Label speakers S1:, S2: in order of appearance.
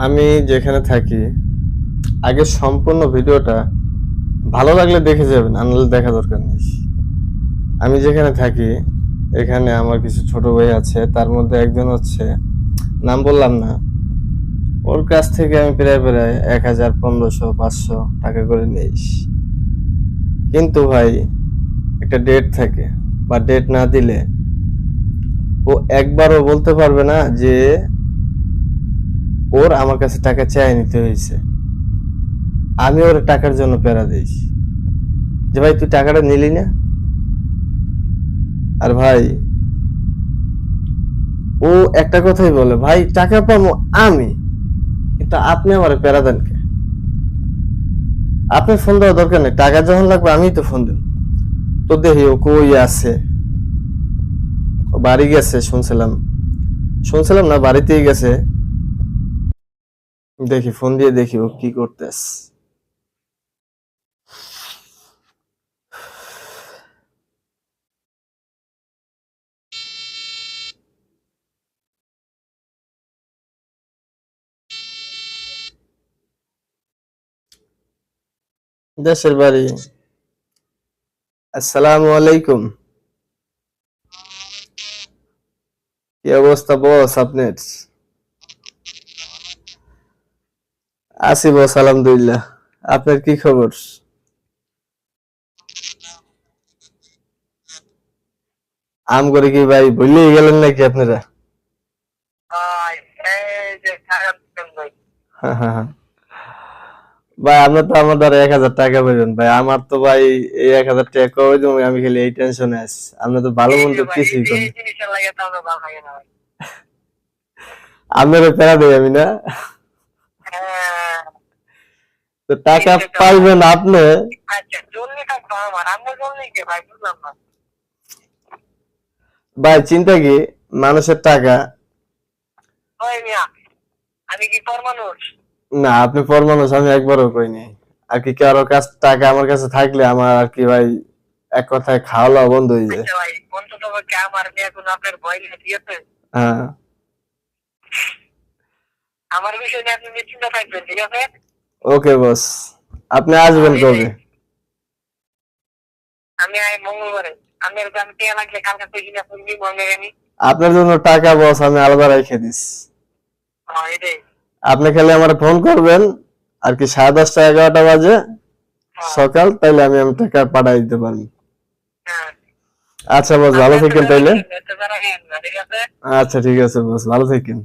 S1: আমি যেখানে থাকি আগে সম্পূর্ণ ভিডিওটা ভালো লাগলে দেখে যাবেন, আর নাহলে দেখা দরকার নেই। আমি যেখানে থাকি এখানে আমার কিছু ছোট ভাই আছে, তার মধ্যে একজন হচ্ছে, নাম বললাম না, ওর কাছ থেকে আমি প্রায় প্রায় 1000, 1500, 500 টাকা করে নিই। কিন্তু ভাই একটা ডেট থাকে, বা ডেট না দিলে ও একবারও বলতে পারবে না যে ওর আমার কাছে টাকা চাই নিতে হয়েছে। আমি ওর টাকার জন্য প্যারা দিই যে ভাই তুই টাকাটা নিলি না। আর ভাই ও একটা কথাই বলে, ভাই টাকা পাবো আমি, কিন্তু আপনি আমার প্যারা দেন কে? আপনি ফোন দেওয়ার দরকার নেই, টাকা যখন লাগবে আমি তো ফোন দেব। তো দেখি ও কই আছে। ও বাড়ি গেছে শুনছিলাম, শুনছিলাম না, বাড়িতেই গেছে। দেখি ফোন দিয়ে দেখি ও কি করতেছে। দেশের বাড়ি। আসসালামু আলাইকুম। কি অবস্থা বস আপনার? আছি বস, আলহামদুলিল্লাহ। আপনার কি খবর? আম করে কি ভাই ভুলেই গেলেন নাকি আপনারা? হ্যাঁ, হ্যাঁ, হ্যাঁ। ভাই আপনার তো আমার দ্বারা 1000 টাকা পাবেন ভাই, আমার তো ভাই এই 1000 টাকা কবে দেবো আমি খালি এই টেনশনে আছি। আপনি তো ভালো মন্দ কিছুই করেন। আপনারও প্যারা দেই আমি না? তো টাকা পাইবেন আপনি। ভাই চিন্তা কি, মানুষের টাকা। না আপনি পর মানুষ, আমি একবারও কইনি। আর কি কারো কাছ টাকা আমার কাছে থাকলে আমার আর কি ভাই, এক কথায় খাওয়া দাওয়া বন্ধ হয়ে যায়। হ্যাঁ। ওকে বস, আপনি আসবেন কবে? আপনার জন্য টাকা বস আমি আলাদা রেখে দিস। আপনি খালি আমার ফোন করবেন আর কি 10:30, 11টা বাজে সকাল, তাইলে আমি টাকা পাঠাই দিতে পারবো। আচ্ছা বস, ভালো থাকেন তাইলে। আচ্ছা ঠিক আছে বস, ভালো থাকেন।